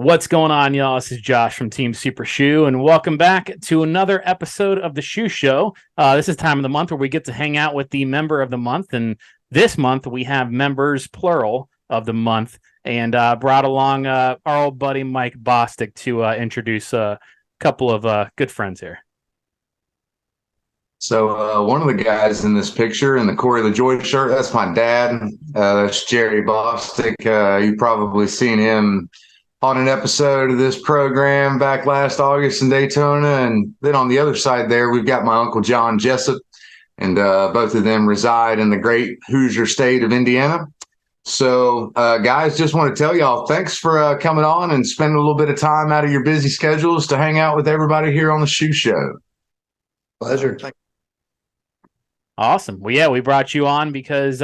What's going on, y'all? This is Josh from Team SUPERSHOE, and welcome back to another episode of the Shoe Show. This is time of the month where we get to hang out with the member of the month, and this month we have members, plural, of the month, and brought along our old buddy Mike Bostic to introduce a couple of good friends here. So one of the guys in this picture in the Corey LaJoie shirt, that's my dad. That's Jerry Bostic. You've probably seen him on an episode of this program back last August in Daytona. And then on the other side there, we've got my Uncle John Jessup, and both of them reside in the great Hoosier state of Indiana. So, guys, just want to tell y'all, thanks for coming on and spending a little bit of time out of your busy schedules to hang out with everybody here on the Shoe Show. Pleasure. Awesome. Well, yeah, we brought you on because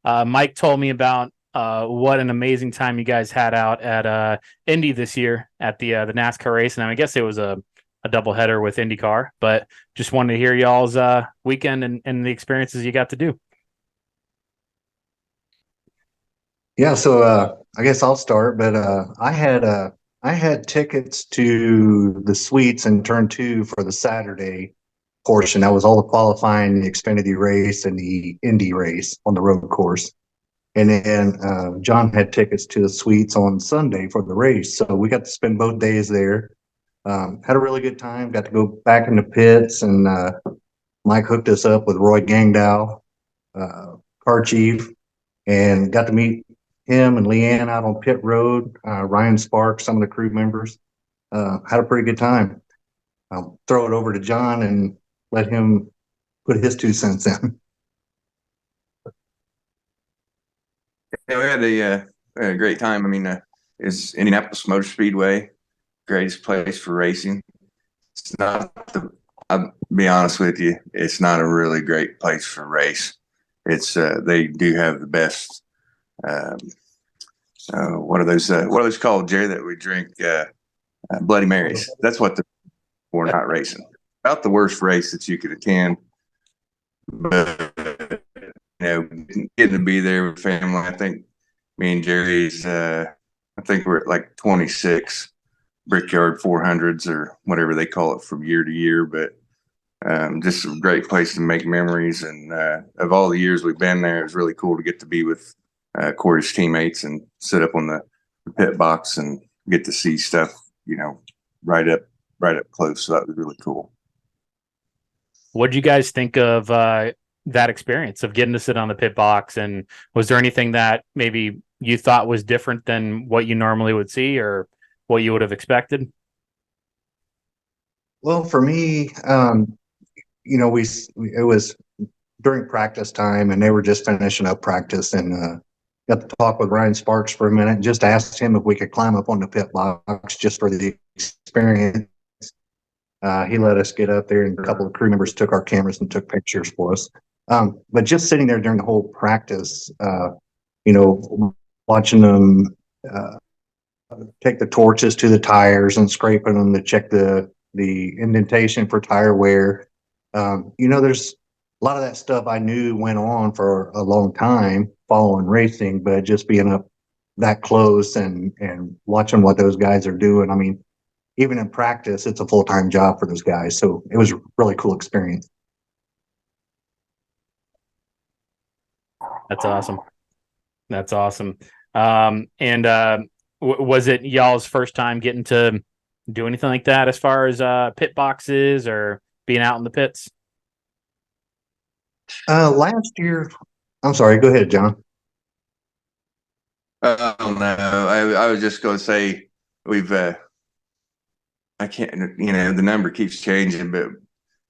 Mike told me about what an amazing time you guys had out at Indy this year at the NASCAR race. And I guess it was a doubleheader with IndyCar, but just wanted to hear y'all's weekend and the experiences you got to do. Yeah, so I guess I'll start, but I had tickets to the suites in turn 2 for the Saturday portion. That was all the qualifying, the Xfinity race, and the Indy race on the road course. And then John had tickets to the suites on Sunday for the race. So we got to spend both days there. Had a really good time. Got to go back in the pits, and Mike hooked us up with Roy Gangdow, car chief, and got to meet him and Leanne out on pit road, Ryan Sparks, some of the crew members. Had a pretty good time. I'll throw it over to John and let him put his 2 cents in. Yeah, we had a great time. I mean, it's Indianapolis Motor Speedway, greatest place for racing. It's not I'll be honest with you, it's not a really great place for race. It's they do have the best. What are those called, Jerry? That we drink Bloody Marys. That's what we're not racing. About the worst race that you could attend. But getting to be there with family. I think me and Jerry's. I think we're at like 26 Brickyard 400s or whatever they call it from year to year. But just a great place to make memories. And of all the years we've been there, it was really cool to get to be with Corey's teammates and sit up on the pit box and get to see stuff, right up close. So that was really cool. What did you guys think of that experience of getting to sit on the pit box? And was there anything that maybe you thought was different than what you normally would see or what you would have expected? Well, for me, it was during practice time, and they were just finishing up practice, and got to talk with Ryan Sparks for a minute and just asked him if we could climb up on the pit box just for the experience. He let us get up there, and a couple of crew members took our cameras and took pictures for us. But just sitting there during the whole practice, watching them take the torches to the tires and scraping them to check the indentation for tire wear. There's a lot of that stuff I knew went on for a long time following racing, but just being up that close and watching what those guys are doing. I mean, even in practice, it's a full-time job for those guys. So it was a really cool experience. That's awesome. That's awesome. Was it y'all's first time getting to do anything like that as far as pit boxes or being out in the pits? Last year, I'm sorry, go ahead, John. Oh, no, I was just going to say we've I can't, the number keeps changing, but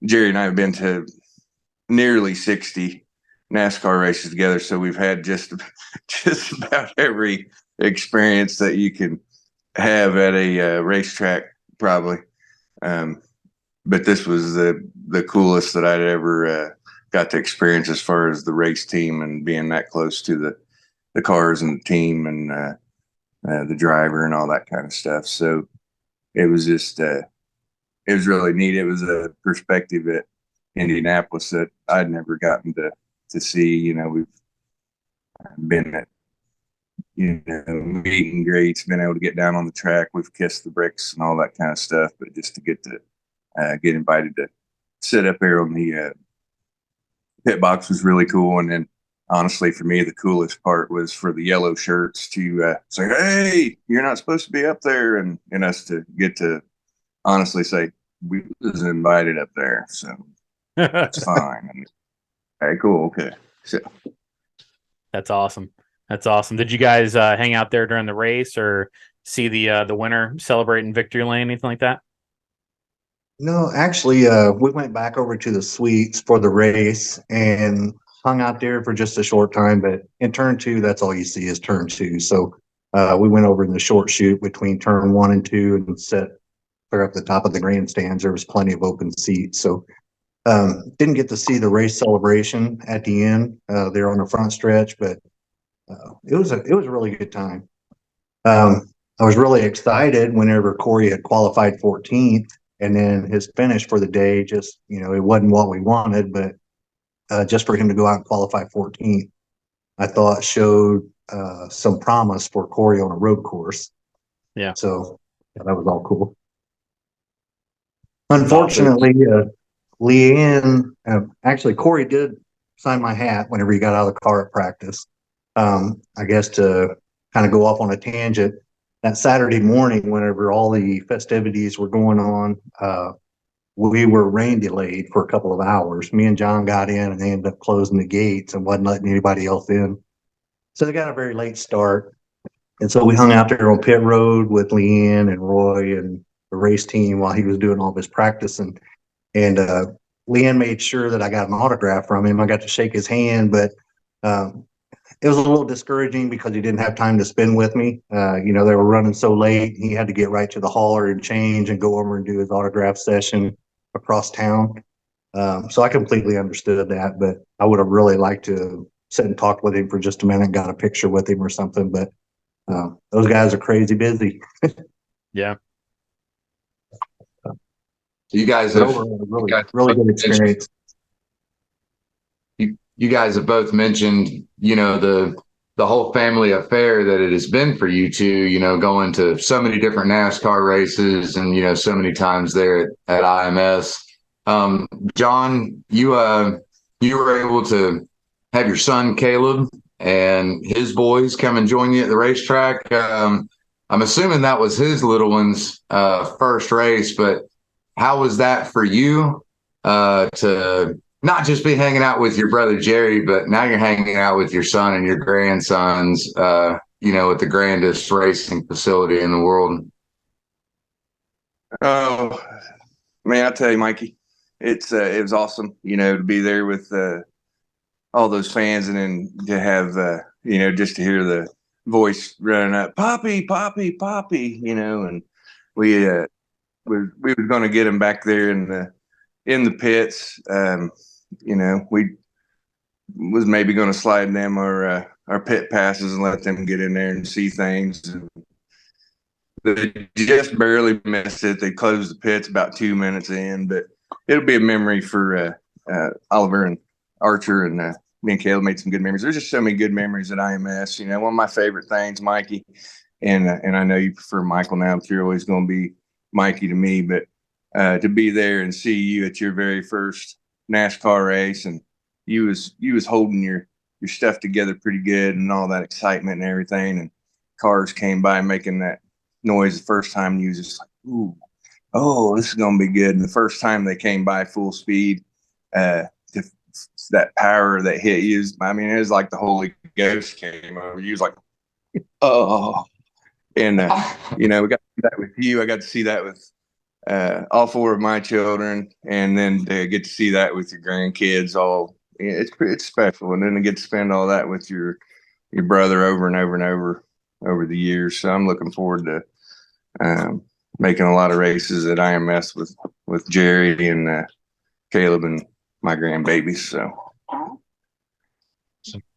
Jerry and I have been to nearly 60 NASCAR races together. So we've had just about every experience that you can have at a racetrack, probably. But this was the coolest that I'd ever got to experience as far as the race team and being that close to the cars and the team and the driver and all that kind of stuff. So it was just, it was really neat. It was a perspective at Indianapolis that I'd never gotten to see. We've been at meet and greets, been able to get down on the track. We've kissed the bricks and all that kind of stuff, but just to get invited to sit up here on the pit box was really cool. And then honestly, for me, the coolest part was for the yellow shirts to say, "Hey, you're not supposed to be up there," and us to get to honestly say, "We was invited up there, so it's fine." And, hey, cool, okay. So That's awesome. That's awesome. Did you guys hang out there during the race or see the winner celebrating victory lane, anything like that? No, actually, we went back over to the suites for the race and hung out there for just a short time. But in turn two, that's all you see is turn two. So we went over in the short chute between turn 1 and 2 and set clear up the top of the grandstands. There was plenty of open seats. So didn't get to see the race celebration at the end there on the front stretch, but it was a really good time. I was really excited whenever Corey had qualified 14th. And then his finish for the day, just, it wasn't what we wanted, but just for him to go out and qualify 14th, I thought showed some promise for Corey on a road course. Yeah. So that was all cool. Unfortunately, Leanne, actually, Corey did sign my hat whenever he got out of the car at practice. I guess to kind of go off on a tangent, that Saturday morning, whenever all the festivities were going on, we were rain delayed for a couple of hours. Me and John got in and they ended up closing the gates and wasn't letting anybody else in. So they got a very late start. And so we hung out there on pit road with Leanne and Roy and the race team while he was doing all this practicing. And Leanne made sure that I got an autograph from him. I got to shake his hand, but it was a little discouraging because he didn't have time to spend with me. They were running so late. He had to get right to the hauler and change and go over and do his autograph session across town. So I completely understood that, but I would have really liked to sit and talk with him for just a minute, got a picture with him or something. But those guys are crazy busy. Yeah. You guys have really good experience. You guys have both mentioned, the whole family affair that it has been for you two, going to so many different NASCAR races and, so many times there at IMS. John, you were able to have your son, Caleb, and his boys come and join you at the racetrack. I'm assuming that was his little one's first race, but how was that for you to not just be hanging out with your brother Jerry, but now you're hanging out with your son and your grandsons, at the grandest racing facility in the world? Oh, man, I tell you, Mikey, it was awesome, to be there with all those fans and then to have, just to hear the voice running up, "Poppy, Poppy, Poppy," and we were going to get him back there in the pits. We was maybe going to slide them our pit passes and let them get in there and see things. They just barely missed it. They closed the pits about 2 minutes in, but it'll be a memory for Oliver and Archer, and me and Caleb made some good memories. There's just so many good memories at IMS. One of my favorite things, Mikey, and I know you prefer Michael now, but you're always going to be Mikey to me, but to be there and see you at your very first NASCAR race, and you was holding your stuff together pretty good and all that excitement and everything, and cars came by making that noise the first time, and you was just like, "Ooh, oh, this is gonna be good." And the first time they came by full speed, that power that hit you, it was like the Holy Ghost came over you. Was like, oh. And we got to see that with you. I got to see that with all 4 of my children, and then to get to see that with your grandkids. It's special, and then to get to spend all that with your brother over and over and over the years. So I'm looking forward to making a lot of races at IMS with Jerry and Caleb and my grandbabies. So.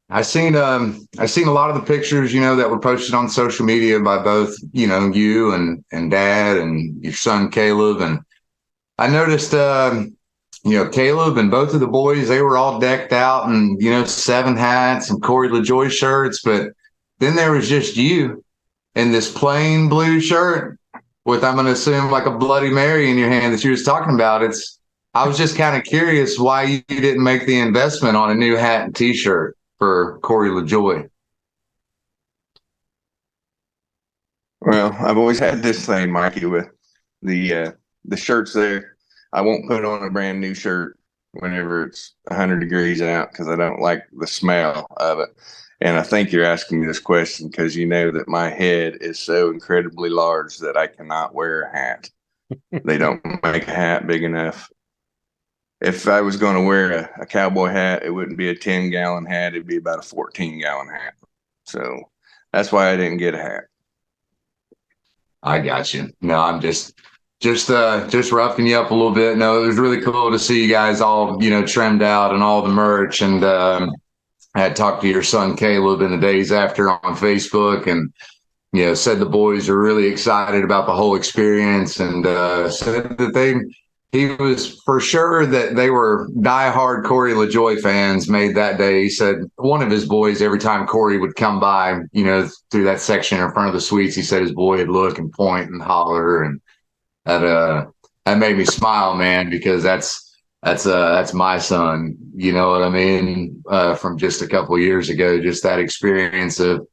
I seen a lot of the pictures, that were posted on social media by both, you and Dad and your son Caleb. And I noticed, Caleb and both of the boys, they were all decked out in, 7 hats and Corey LaJoie shirts. But then there was just you in this plain blue shirt with, I'm going to assume, like a Bloody Mary in your hand that you was talking about. I was just kind of curious why you didn't make the investment on a new hat and T-shirt for Corey LaJoie. Well, I've always had this thing, Mikey, with the shirts there. I won't put on a brand new shirt whenever it's 100 degrees out because I don't like the smell of it. And I think you're asking me this question because you know that my head is so incredibly large that I cannot wear a hat. They don't make a hat big enough. If I was going to wear a cowboy hat, it wouldn't be a 10-gallon hat. It'd be about a 14-gallon hat. So that's why I didn't get a hat. I got you. No, I'm just roughing you up a little bit. No, it was really cool to see you guys all, trimmed out and all the merch. And I had talked to your son Caleb in the days after on Facebook, and said the boys are really excited about the whole experience, and said that he was for sure that they were diehard Corey LaJoie fans made that day. He said one of his boys, every time Corey would come by, through that section in front of the suites, he said his boy would look and point and holler, and that made me smile, man, because that's my son. You know what I mean? From just a couple of years ago, just that experience of,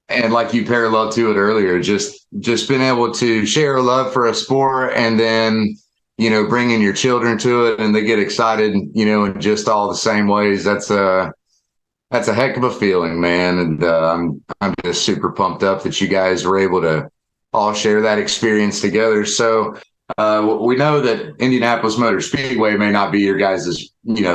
and like you paralleled to it earlier, just being able to share a love for a sport, and then, bringing your children to it and they get excited, in just all the same ways. That's a heck of a feeling, man. And I'm just super pumped up that you guys were able to all share that experience together. So we know that Indianapolis Motor Speedway may not be your guys'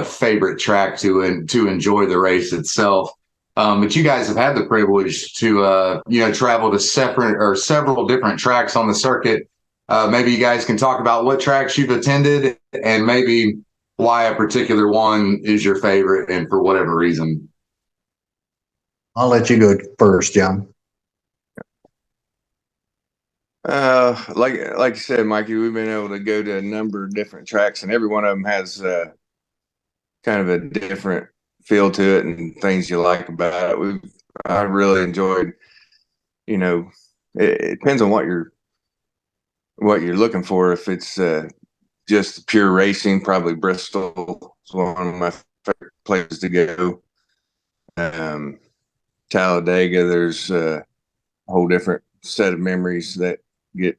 favorite track to enjoy the race itself. But you guys have had the privilege to, travel to several different tracks on the circuit. Maybe you guys can talk about what tracks you've attended and maybe why a particular one is your favorite and for whatever reason. I'll let you go first, John. Like you said, Mikey, we've been able to go to a number of different tracks, and every one of them has kind of a different feel to it and things you like about it. I really enjoyed, it depends on what you're looking for. If it's just pure racing, probably Bristol is one of my favorite places to go. Talladega, there's a whole different set of memories that get,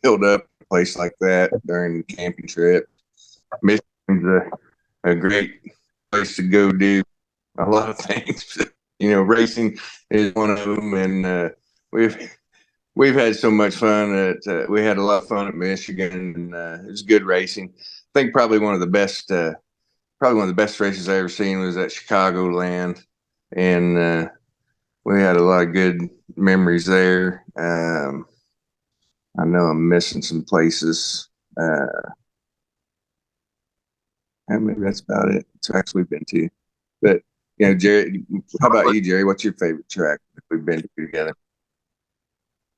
built up a place like that during the camping trip. Michigan's a great place to go do a lot of things. Racing is one of them, and we've had so much fun at we had a lot of fun at Michigan, and it's good racing. I think probably one of the best races I ever seen was at Chicagoland, and we had a lot of good memories there. I know I'm missing some places. And maybe that's about it. Tracks we've been to. But, Jerry, how about you, Jerry? What's your favorite track that we've been to together?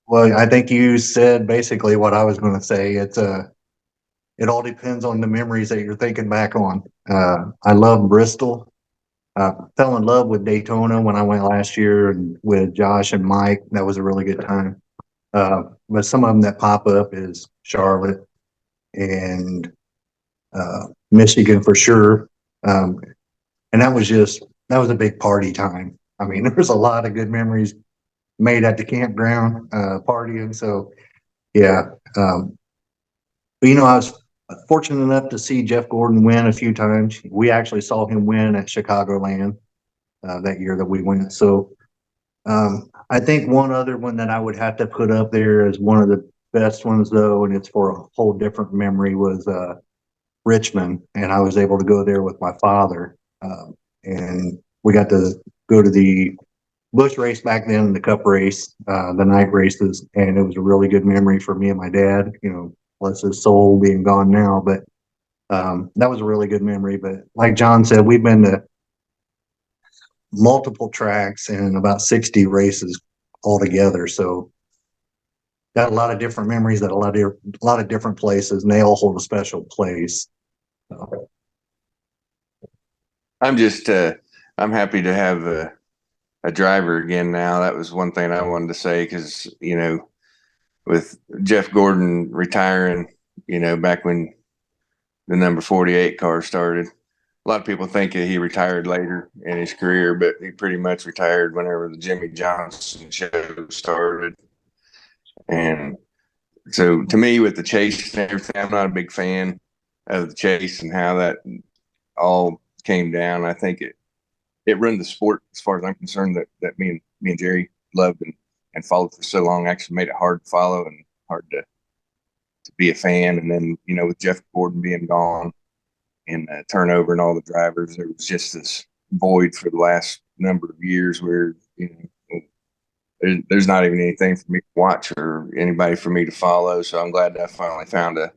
Well, I think you said basically what I was going to say. It all depends on the memories that you're thinking back on. I love Bristol. Fell in love with Daytona when I went last year, and with Josh and Mike. That was a really good time. But some of them that pop up is Charlotte and Michigan for sure. And that was a big party time. I mean, there was a lot of good memories made at the campground partying. So yeah. But I was fortunate enough to see Jeff Gordon win a few times. We actually saw him win at Chicagoland that year that we went. So I think one other one that I would have to put up there as one of the best ones, though, and it's for a whole different memory, was Richmond. And I was able to go there with my father. And we got to go to the Busch race back then, the Cup race, the night races. And it was a really good memory for me and my dad, bless his soul being gone now. But that was a really good memory. But like John said, we've been to multiple tracks and about 60 races altogether. So got a lot of different memories at a lot of different places, and they all hold a special place. I'm just I'm happy to have a driver again now. That was one thing I wanted to say because, with Jeff Gordon retiring, back when the number 48 car started, a lot of people think that he retired later in his career, but he pretty much retired whenever the Jimmy Johnson show started. And so to me, with the chase and everything, I'm not a big fan of the chase and how that all came down. I think it ruined the sport as far as I'm concerned, that me and Jerry loved and followed for so long. Actually made it hard to follow and hard to be a fan. And then, with Jeff Gordon being gone and turnover and all the drivers, there was just this void for the last number of years where, there's not even anything for me to watch or anybody for me to follow. So I'm glad that I finally found a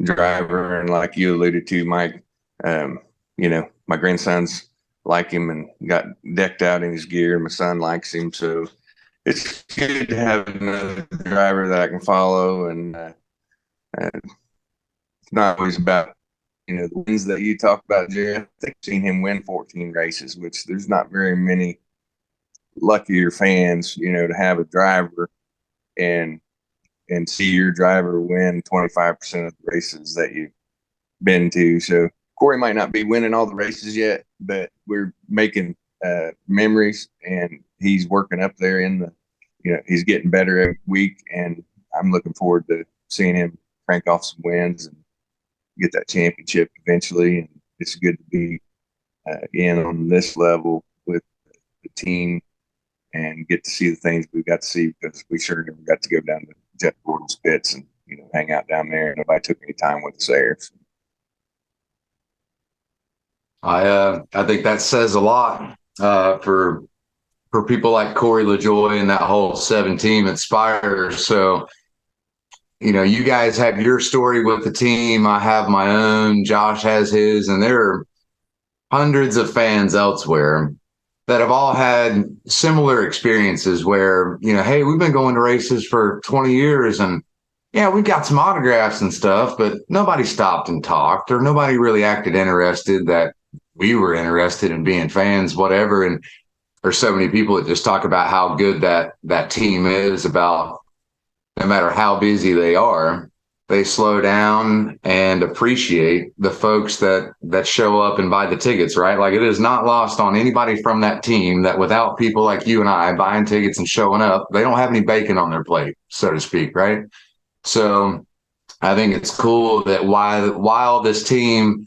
driver. And like you alluded to, Mike, my grandsons like him and got decked out in his gear, and my son likes him. So it's good to have another driver that I can follow. And it's not always about, the wins that you talk about, Jerry. I think I've seen him win 14 races, which there's not very many luckier fans, to have a driver and see your driver win 25% of the races that you've been to. So Corey might not be winning all the races yet, but we're making memories, and he's working up there in the, he's getting better every week, and I'm looking forward to seeing him crank off some wins and get that championship eventually. And it's good to be in on this level with the team and get to see the things we've got to see, because we sure never got to go down to Jeff Gordon's pits and, hang out down there. Nobody took any time with us there. So. I think that says a lot for people like Corey LaJoie and that whole 7 team at Spire. So, you guys have your story with the team. I have my own. Josh has his, and there are hundreds of fans elsewhere that have all had similar experiences where, hey, we've been going to races for 20 years and yeah, we got some autographs and stuff, but nobody stopped and talked, or nobody really acted interested that we were interested in being fans, whatever. And there's so many people that just talk about how good that team is, about no matter how busy they are, they slow down and appreciate the folks that show up and buy the tickets, right? Like, it is not lost on anybody from that team that without people like you and I buying tickets and showing up, they don't have any bacon on their plate, so to speak, right? So I think it's cool that while this team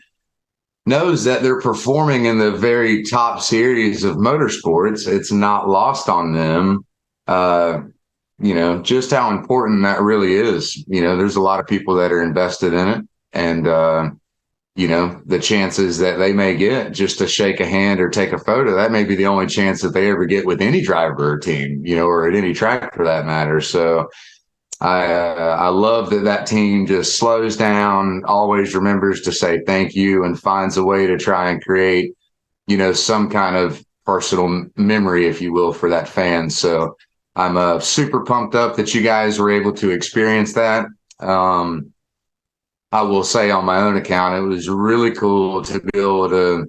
knows that they're performing in the very top series of motorsports, it's not lost on them, just how important that really is. There's a lot of people that are invested in it, and, the chances that they may get just to shake a hand or take a photo, that may be the only chance that they ever get with any driver or team, or at any track for that matter. So I love that team just slows down, always remembers to say thank you, and finds a way to try and create, some kind of personal memory, if you will, for that fan. So I'm super pumped up that you guys were able to experience that. I will say on my own account, it was really cool to be able to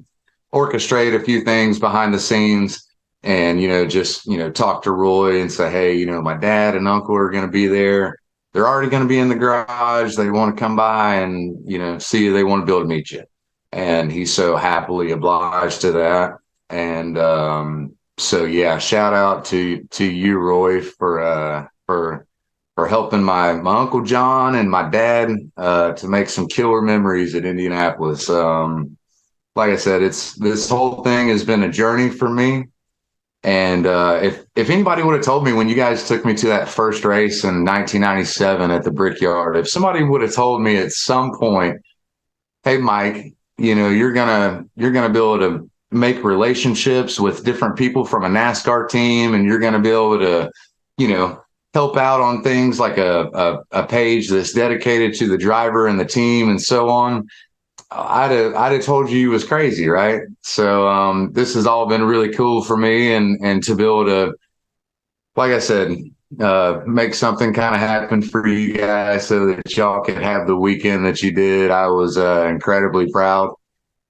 orchestrate a few things behind the scenes and, just, talk to Roy and say, hey, my dad and uncle are going to be there. They're already going to be in the garage. They want to come by and, see you. They want to be able to meet you. And he's so happily obliged to that. And so, yeah, shout out to you, Roy, for helping my Uncle John and my dad to make some killer memories at Indianapolis. Like I said, this whole thing has been a journey for me. And if anybody would have told me when you guys took me to that first race in 1997 at the Brickyard, if somebody would have told me at some point, hey, Mike, you're gonna be able to make relationships with different people from a NASCAR team, and you're gonna be able to, help out on things like a page that's dedicated to the driver and the team and so on, I'd have told you was crazy, right? So this has all been really cool for me, and to be able to, like I said, make something kind of happen for you guys so that y'all could have the weekend that you did. I was incredibly proud.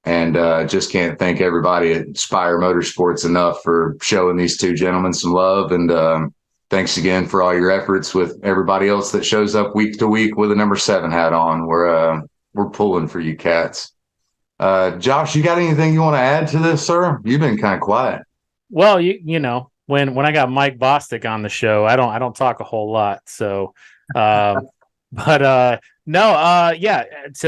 And just can't thank everybody at Spire Motorsports enough for showing these two gentlemen some love. And thanks again for all your efforts with everybody else that shows up week to week with a number 7 hat on. We're pulling for you cats. Josh, you got anything you want to add to this, sir? You've been kind of quiet. Well, you know, when I got Mike Bostic on the show, I don't talk a whole lot. So, yeah, to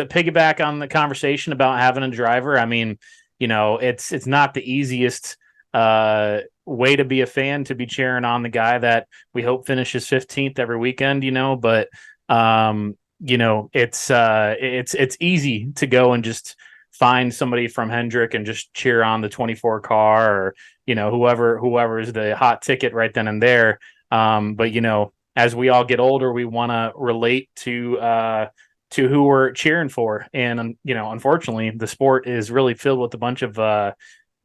piggyback on the conversation about having a driver, I mean, you know, it's not the easiest way to be a fan, to be cheering on the guy that we hope finishes 15th every weekend, you know, but you know, it's easy to go and just find somebody from Hendrick and just cheer on the 24 car, or, you know, whoever is the hot ticket right then and there. But, you know, as we all get older, we want to relate to who we're cheering for. And, you know, unfortunately, the sport is really filled with a bunch of,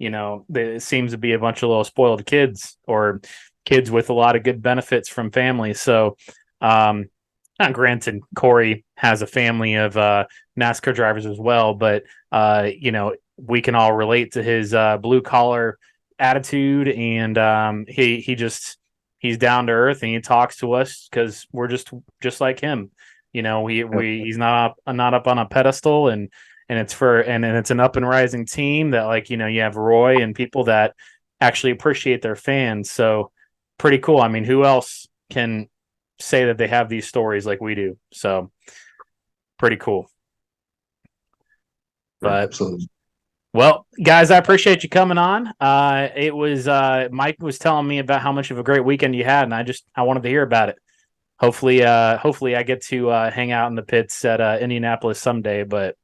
you know, it seems to be a bunch of little spoiled kids, or kids with a lot of good benefits from families. So, not granted, Corey has a family of NASCAR drivers as well, but you know, we can all relate to his blue collar attitude, and he's down to earth, and he talks to us because we're just like him. You know, he's not up on a pedestal, and it's it's an up and rising team that, like, you know, you have Roy and people that actually appreciate their fans. So pretty cool. I mean, who else can say that they have these stories like we do? So pretty cool. But absolutely. Well, guys, I appreciate you coming on. It was Mike was telling me about how much of a great weekend you had, and I wanted to hear about it. Hopefully I get to hang out in the pits at Indianapolis someday, but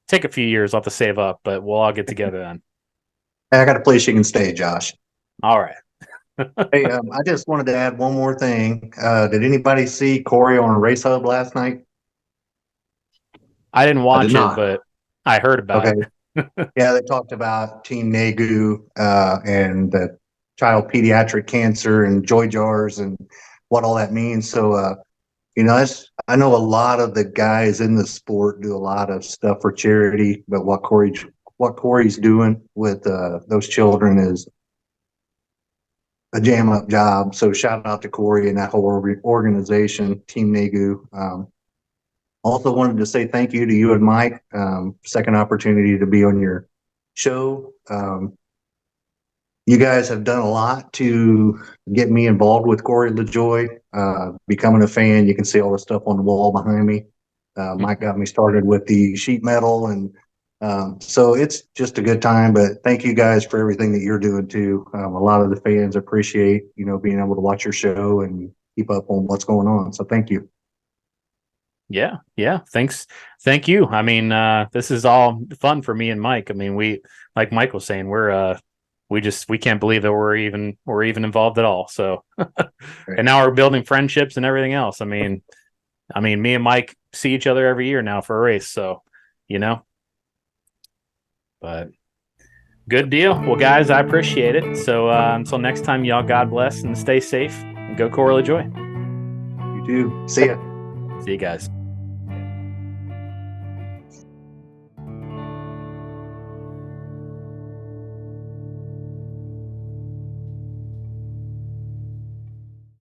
take a few years. I'll have to save up, but we'll all get together then. I got a place you can stay, Josh. All right. Hey, I just wanted to add one more thing. Did anybody see Corey on Race Hub last night? I didn't watch it, but I heard about it. Yeah, they talked about Team Nagu and the child pediatric cancer and joy jars and what all that means. So, you know, I know a lot of the guys in the sport do a lot of stuff for charity, but what Corey's doing with those children is a jam up job. So shout out to Corey and that whole organization, Team Nagu. Also wanted to say thank you to you and Mike. Second opportunity to be on your show. You guys have done a lot to get me involved with Corey LaJoie, becoming a fan. You can see all the stuff on the wall behind me. Mike got me started with the sheet metal, and so it's just a good time. But thank you guys for everything that you're doing too. A lot of the fans appreciate, you know, being able to watch your show and keep up on what's going on. So thank you. Yeah. Thanks. Thank you. I mean, this is all fun for me and Mike. I mean, we, like Mike was saying, we can't believe that we're even involved at all. So, and now we're building friendships and everything else. I mean, me and Mike see each other every year now for a race. So, you know, but good deal. Well, guys, I appreciate it. So, until next time, y'all, God bless and stay safe, and go Corey LaJoie. You too. See ya. See you guys.